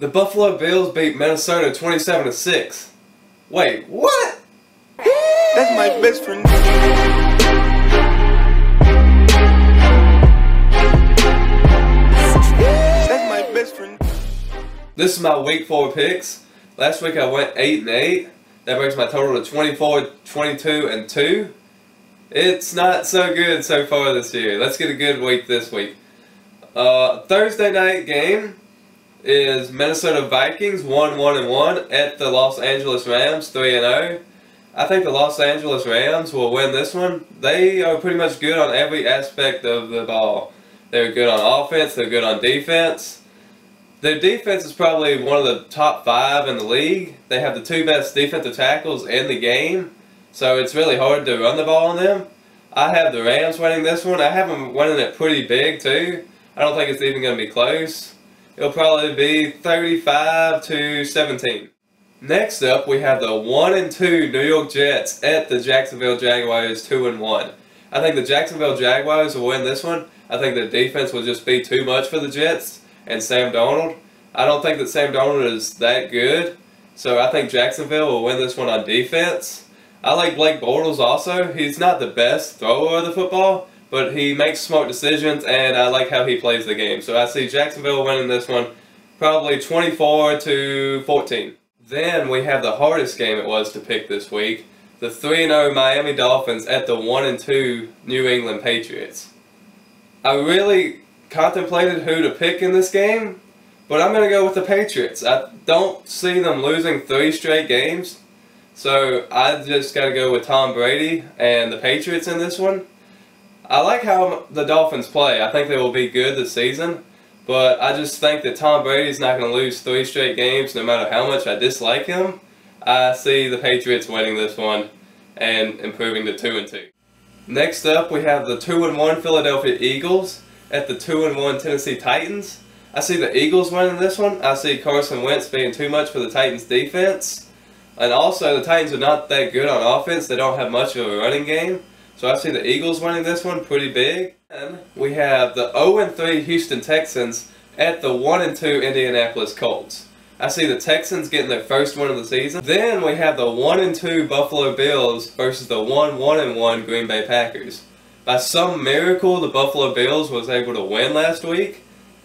The Buffalo Bills beat Minnesota 27-6. Wait, what? That's my best friend. That's my best friend. This is my week 4 picks. Last week I went 8-8. That brings my total to 24-22-2. It's not so good so far this year. Let's get a good week this week. Thursday night game is Minnesota Vikings 1-1-1 at the Los Angeles Rams 3-0. I think the Los Angeles Rams will win this one. They are pretty much good on every aspect of the ball. They're good on offense, they're good on defense. Their defense is probably one of the top 5 in the league. They have the 2 best defensive tackles in the game, so it's really hard to run the ball on them. I have the Rams winning this one. I have them winning it pretty big too. I don't think it's even going to be close. It'll probably be 35-17. Next up, we have the 1-2 New York Jets at the Jacksonville Jaguars 2-1. I think the Jacksonville Jaguars will win this one. I think the defense will just be too much for the Jets and Sam Darnold. I don't think that Sam Darnold is that good, so I think Jacksonville will win this one on defense. I like Blake Bortles also. He's not the best thrower of the football, but he makes smart decisions, and I like how he plays the game. So I see Jacksonville winning this one probably 24-14. Then we have the hardest game it was to pick this week. The 3-0 Miami Dolphins at the 1-2 New England Patriots. I really contemplated who to pick in this game, but I'm going to go with the Patriots. I don't see them losing 3 straight games, so I just got to go with Tom Brady and the Patriots in this one. I like how the Dolphins play. I think they will be good this season, but I just think that Tom Brady's not going to lose 3 straight games no matter how much I dislike him. I see the Patriots winning this one and improving to 2-2. Next up, we have the 2-1 Philadelphia Eagles at the 2-1 Tennessee Titans. I see the Eagles winning this one. I see Carson Wentz being too much for the Titans defense. And also, the Titans are not that good on offense. They don't have much of a running game. So I see the Eagles winning this one pretty big. And we have the 0-3 Houston Texans at the 1-2 Indianapolis Colts. I see the Texans getting their first win of the season. Then we have the 1-2 Buffalo Bills versus the 1-1 Green Bay Packers. By some miracle, the Buffalo Bills was able to win last week.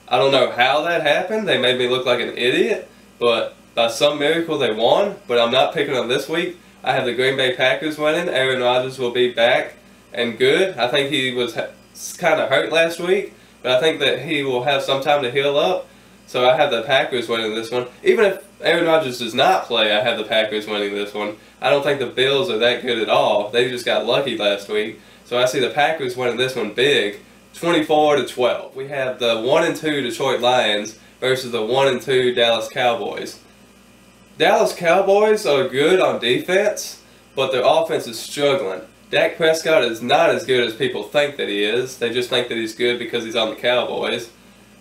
I don't know how that happened. They made me look like an idiot, but by some miracle they won. But I'm not picking them this week. I have the Green Bay Packers winning. Aaron Rodgers will be back and good. I think he was kind of hurt last week, but I think that he will have some time to heal up. So I have the Packers winning this one. Even if Aaron Rodgers does not play, I have the Packers winning this one. I don't think the Bills are that good at all. They just got lucky last week. So I see the Packers winning this one big, 24-12. We have the 1-2 Detroit Lions versus the 1-2 Dallas Cowboys. Dallas Cowboys are good on defense, but their offense is struggling. Dak Prescott is not as good as people think that he is. They just think that he's good because he's on the Cowboys.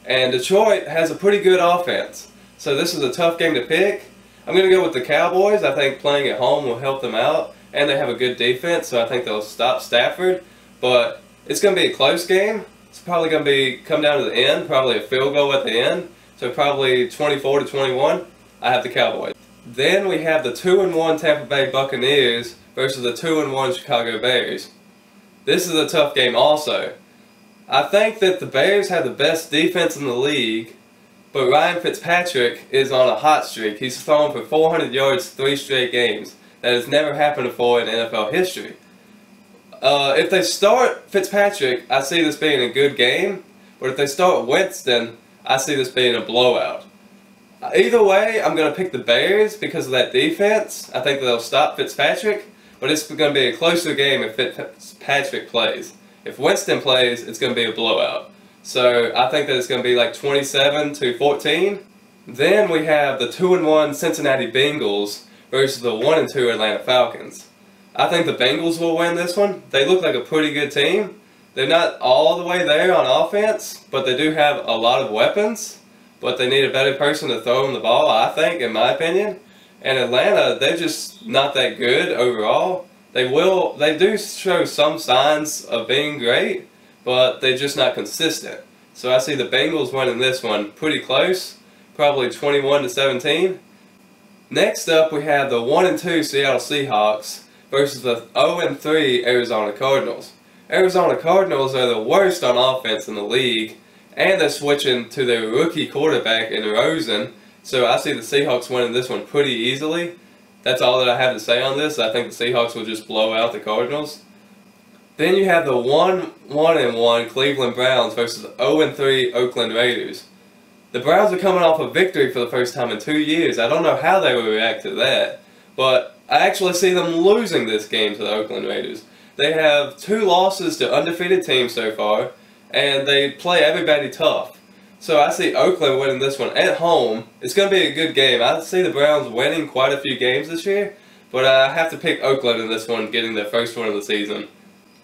And Detroit has a pretty good offense. So this is a tough game to pick. I'm going to go with the Cowboys. I think playing at home will help them out. And they have a good defense, so I think they'll stop Stafford. But it's going to be a close game. It's probably going to come down to the end, probably a field goal at the end. So probably 24-21. I have the Cowboys. Then we have the 2-1 Tampa Bay Buccaneers versus the 2-1 Chicago Bears. This is a tough game also. I think that the Bears have the best defense in the league, but Ryan Fitzpatrick is on a hot streak. He's thrown for 400 yards 3 straight games. That has never happened before in NFL history. If they start Fitzpatrick, I see this being a good game, but if they start Winston, I see this being a blowout. Either way, I'm going to pick the Bears because of that defense. I think they'll stop Fitzpatrick, but it's going to be a closer game if Fitzpatrick plays. If Winston plays, it's going to be a blowout. So I think that it's going to be like 27-14. Then we have the 2-1 Cincinnati Bengals versus the 1-2 Atlanta Falcons. I think the Bengals will win this one. They look like a pretty good team. They're not all the way there on offense, but they do have a lot of weapons. But they need a better person to throw them the ball, I think, in my opinion. And Atlanta, they're just not that good overall. They do show some signs of being great, but they're just not consistent. So I see the Bengals winning this one pretty close. probably 21-17. Next up, we have the 1-2 Seattle Seahawks versus the 0-3 Arizona Cardinals. Arizona Cardinals are the worst on offense in the league, and they're switching to their rookie quarterback in Rosen. So I see the Seahawks winning this one pretty easily. That's all that I have to say on this. I think the Seahawks will just blow out the Cardinals. Then you have the 1-1 Cleveland Browns versus the 0-3 Oakland Raiders. The Browns are coming off a victory for the first time in 2 years. I don't know how they will react to that, but I actually see them losing this game to the Oakland Raiders. They have 2 losses to undefeated teams so far, and they play everybody tough. So I see Oakland winning this one at home. It's going to be a good game. I see the Browns winning quite a few games this year, but I have to pick Oakland in this one, getting their first one of the season.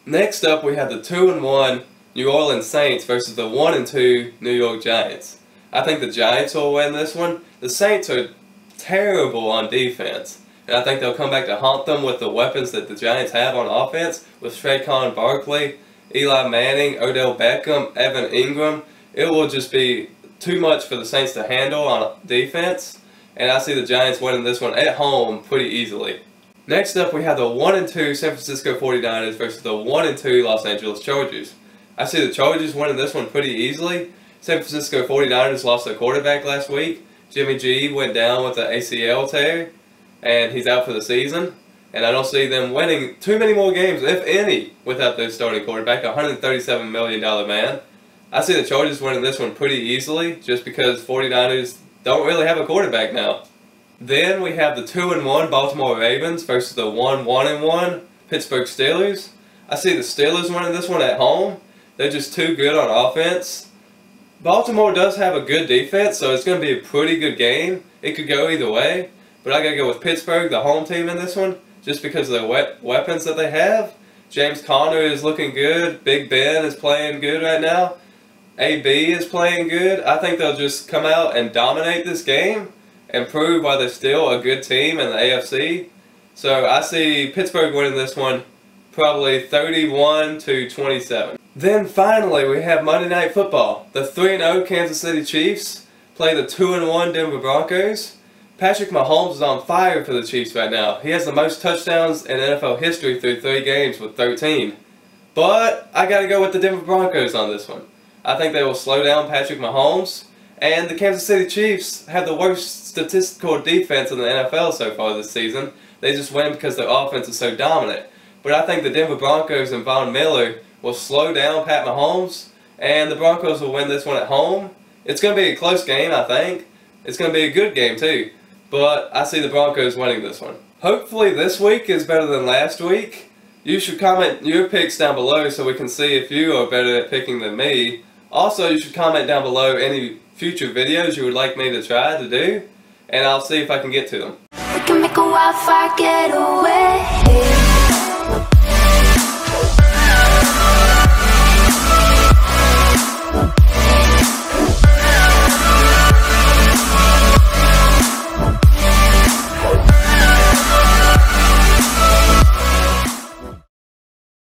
Next up, we have the 2-1 New Orleans Saints versus the 1-2 New York Giants. I think the Giants will win this one. The Saints are terrible on defense, and I think they'll come back to haunt them with the weapons that the Giants have on offense, with Saquon Barkley, Eli Manning, Odell Beckham, Evan Ingram. It will just be too much for the Saints to handle on defense, and I see the Giants winning this one at home pretty easily. Next up, we have the 1-2 San Francisco 49ers versus the 1-2 Los Angeles Chargers. I see the Chargers winning this one pretty easily. San Francisco 49ers lost their quarterback last week. Jimmy G went down with an ACL tear, and he's out for the season. And I don't see them winning too many more games, if any, without their starting quarterback, a $137 million man. I see the Chargers winning this one pretty easily, just because 49ers don't really have a quarterback now. Then we have the 2-1 Baltimore Ravens versus the 1-1 Pittsburgh Steelers. I see the Steelers winning this one at home. They're just too good on offense. Baltimore does have a good defense, so it's going to be a pretty good game. It could go either way, but I got to go with Pittsburgh, the home team in this one, just because of the weapons that they have. James Conner is looking good. Big Ben is playing good right now. AB is playing good. I think they'll just come out and dominate this game and prove why they're still a good team in the AFC. So I see Pittsburgh winning this one probably 31-27. Then finally, we have Monday Night Football. The 3-0 Kansas City Chiefs play the 2-1 Denver Broncos. Patrick Mahomes is on fire for the Chiefs right now. He has the most touchdowns in NFL history through 3 games with 13. But I got to go with the Denver Broncos on this one. I think they will slow down Patrick Mahomes. And the Kansas City Chiefs have the worst statistical defense in the NFL so far this season. They just win because their offense is so dominant. But I think the Denver Broncos and Von Miller will slow down Pat Mahomes, and the Broncos will win this one at home. It's going to be a close game, I think. It's going to be a good game, too. But I see the Broncos winning this one. Hopefully this week is better than last week. You should comment your picks down below so we can see if you are better at picking than me. Also, you should comment down below any future videos you would like me to try to do, and I'll see if I can get to them. We can make a wildfire getaway.